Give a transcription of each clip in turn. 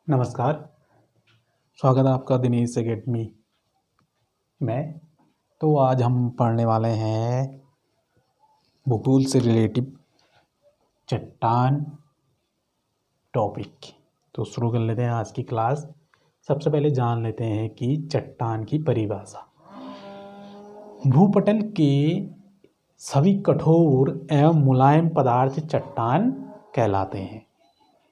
नमस्कार। स्वागत है आपका दिनेश एकेडमी में। तो आज हम पढ़ने वाले हैं भूगोल से रिलेटिव चट्टान टॉपिक। तो शुरू कर लेते हैं आज की क्लास। सबसे पहले जान लेते हैं कि चट्टान की परिभाषा। भूपटल के सभी कठोर एवं मुलायम पदार्थ चट्टान कहलाते हैं।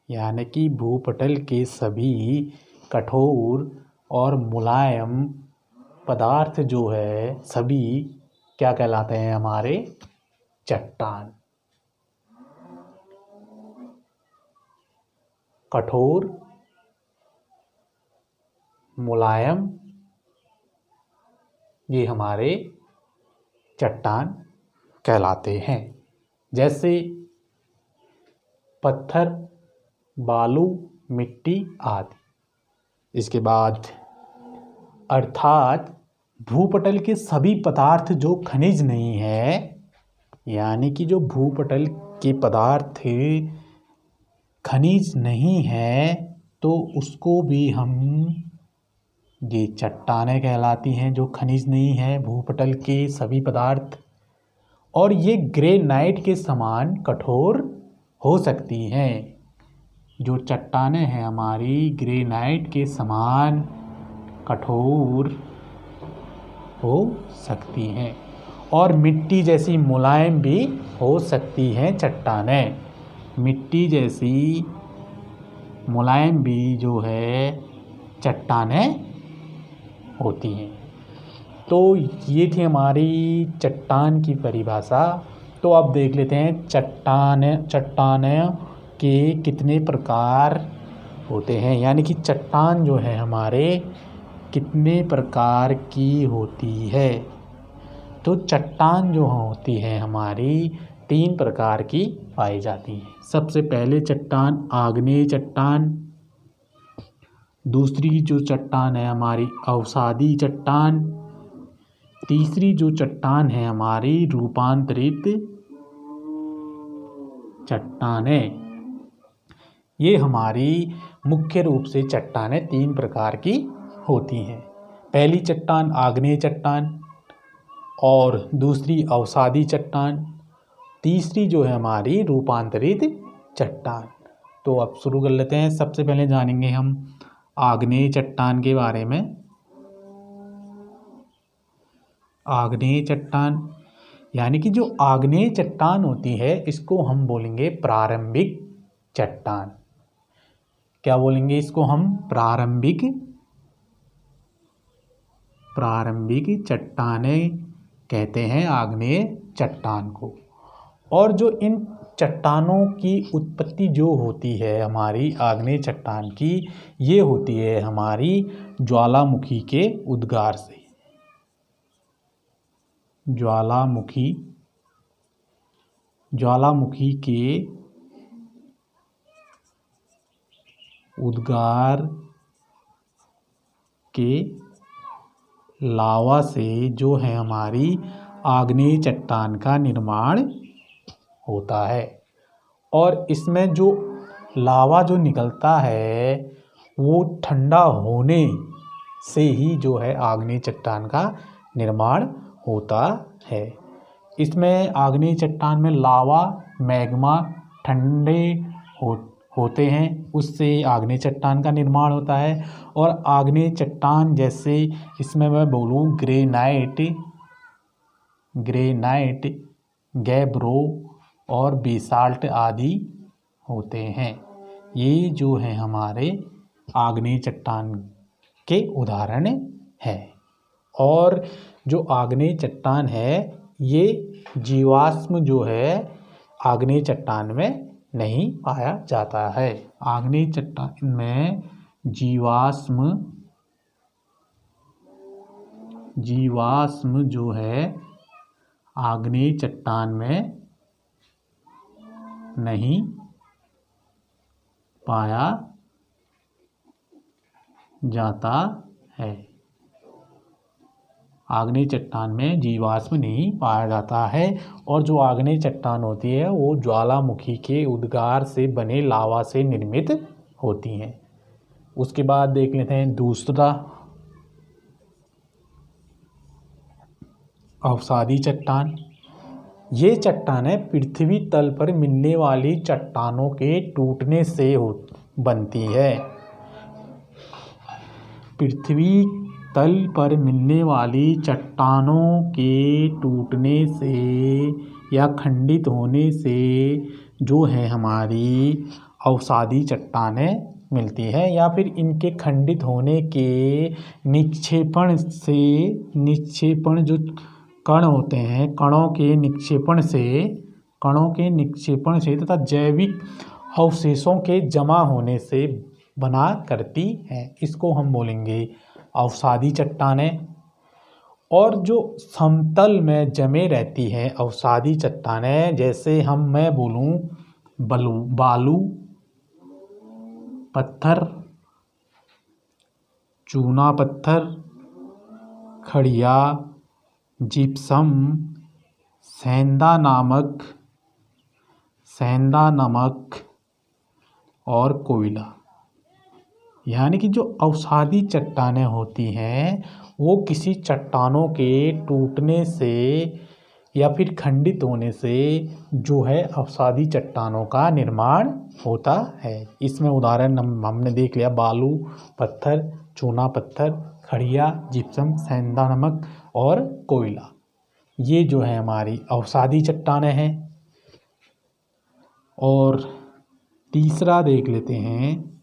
यानी कि भूपटल के सभी कठोर और मुलायम पदार्थ जो है सभी क्या कहलाते हैं हमारे चट्टान। कठोर, मुलायम, ये हमारे चट्टान कहलाते हैं। जैसे पत्थर, बालू, मिट्टी आदि। इसके बाद अर्थात भूपटल के सभी पदार्थ जो खनिज नहीं है, यानी कि जो भूपटल के पदार्थ खनिज नहीं है तो उसको भी हम ये चट्टानें कहलाती हैं जो खनिज नहीं है भूपटल के सभी पदार्थ। और ये ग्रेनाइट के समान कठोर हो सकती हैं। जो चट्टानें हैं हमारी ग्रेनाइट के समान कठोर हो सकती हैं और मिट्टी जैसी मुलायम भी हो सकती हैं चट्टानें। मिट्टी जैसी मुलायम भी जो है चट्टानें होती हैं। तो ये थी हमारी चट्टान की परिभाषा। तो अब देख लेते हैं चट्टानें के कितने प्रकार होते हैं, यानी कि चट्टान जो है हमारे कितने प्रकार की होती है। तो चट्टान जो होती है हमारी 3 प्रकार की पाई जाती है। सबसे पहले चट्टान आग्नेय चट्टान, दूसरी जो चट्टान है हमारी अवसादी चट्टान, तीसरी जो चट्टान है हमारी रूपांतरित चट्टानें। ये हमारी मुख्य रूप से चट्टानें 3 प्रकार की होती हैं। पहली चट्टान आग्नेय चट्टान और दूसरी अवसादी चट्टान, तीसरी जो है हमारी रूपांतरित चट्टान। तो अब शुरू कर लेते हैं। सबसे पहले जानेंगे हम आग्नेय चट्टान के बारे में। आग्नेय चट्टान यानी कि जो आग्नेय चट्टान होती है इसको हम बोलेंगे प्रारंभिक चट्टान। क्या बोलेंगे इसको हम? प्रारंभिक चट्टानें कहते हैं आग्नेय चट्टान को। और जो इन चट्टानों की उत्पत्ति जो होती है हमारी आग्नेय चट्टान की, ये होती है हमारी ज्वालामुखी के उद्गार से। ज्वालामुखी के उद्गार के लावा से जो है हमारी आग्नेय चट्टान का निर्माण होता है। और इसमें जो लावा जो निकलता है वो ठंडा होने से ही जो है आग्नेय चट्टान का निर्माण होता है। इसमें आग्नेय चट्टान में लावा, मैग्मा ठंडे होते हैं, उससे आग्नेय चट्टान का निर्माण होता है। और आग्नेय चट्टान जैसे इसमें मैं बोलूँ ग्रेनाइट, गैब्रो और बेसाल्ट आदि होते हैं। ये जो है हमारे आग्नेय चट्टान के उदाहरण हैं। और जो आग्नेय चट्टान है ये जीवाश्म जो है आग्नेय चट्टान में नहीं पाया जाता है। आग्नेय चट्टान में जीवाश्म जो है आग्नेय चट्टान में नहीं पाया जाता है। आग्नेय चट्टान में जीवाश्म नहीं पाया जाता है। और जो आग्नेय चट्टान होती है वो ज्वालामुखी के उद्गार से बने लावा से निर्मित होती हैं। उसके बाद देख लेते हैं दूसरा अवसादी चट्टान। ये चट्टानें पृथ्वी तल पर मिलने वाली चट्टानों के टूटने से बनती है। पृथ्वी तल पर मिलने वाली चट्टानों के टूटने से या खंडित होने से जो है हमारी अवसादी चट्टानें मिलती है, या फिर इनके खंडित होने के निक्षेपण जो कण होते हैं, कणों के निक्षेपण से तथा जैविक अवशेषों के जमा होने से बना करती हैं। इसको हम बोलेंगे अवसादी चट्टानें। और जो समतल में जमे रहती हैं अवसादी चट्टानें, जैसे मैं बोलूँ बालू पत्थर, चूना पत्थर, खड़िया, जिप्सम, सेंधा नमक और कोयला। यानी कि जो अवसादी चट्टानें होती हैं वो किसी चट्टानों के टूटने से या फिर खंडित होने से जो है अवसादी चट्टानों का निर्माण होता है। इसमें उदाहरण हमने देख लिया, बालू पत्थर, चूना पत्थर, खड़िया, जिप्सम, सेंधा नमक और कोयला। ये जो है हमारी अवसादी चट्टानें हैं। और तीसरा देख लेते हैं,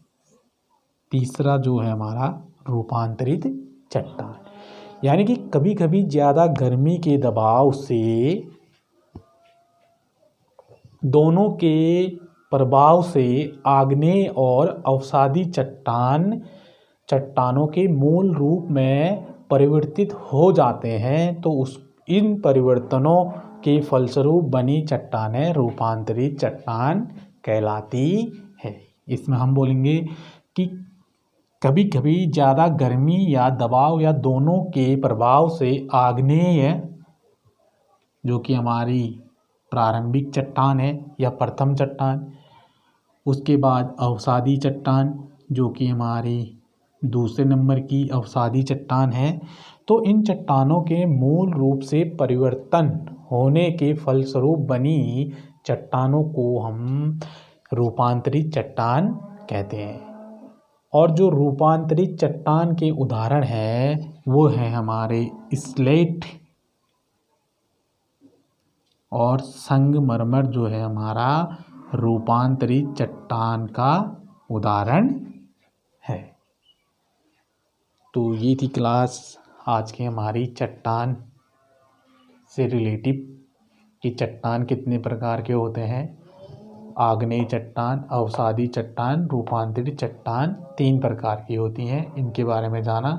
तीसरा जो है हमारा रूपांतरित चट्टान। यानी कि कभी कभी ज़्यादा गर्मी के दबाव से दोनों के प्रभाव से आग्नेय और अवसादी चट्टानों के मूल रूप में परिवर्तित हो जाते हैं, तो इन परिवर्तनों के फलस्वरूप बनी चट्टानें रूपांतरित चट्टान कहलाती है। इसमें हम बोलेंगे कि कभी कभी ज़्यादा गर्मी या दबाव या दोनों के प्रभाव से आग्नेय जो कि हमारी प्रारंभिक चट्टान है या प्रथम चट्टान, उसके बाद अवसादी चट्टान जो कि हमारी दूसरे नंबर की अवसादी चट्टान है, तो इन चट्टानों के मूल रूप से परिवर्तन होने के फलस्वरूप बनी चट्टानों को हम रूपांतरित चट्टान कहते हैं। और जो रूपांतरित चट्टान के उदाहरण हैं वो हैं हमारे स्लेट और संगमरमर जो है हमारा रूपांतरित चट्टान का उदाहरण है। तो ये थी क्लास आज की हमारी चट्टान से रिलेटिव कि चट्टान कितने प्रकार के होते हैं। आग्नेय चट्टान, अवसादी चट्टान, रूपांतरित चट्टान 3 प्रकार की होती हैं। इनके बारे में जाना।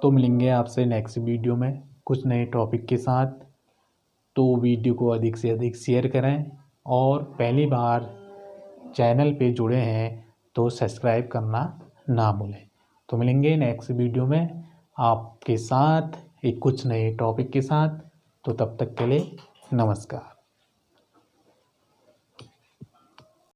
तो मिलेंगे आपसे नेक्स्ट वीडियो में कुछ नए टॉपिक के साथ। तो वीडियो को अधिक से अधिक शेयर करें और पहली बार चैनल पे जुड़े हैं तो सब्सक्राइब करना ना भूलें। तो मिलेंगे नेक्स्ट वीडियो में आपके साथ एक कुछ नए टॉपिक के साथ। तो तब तक के लिए नमस्कार।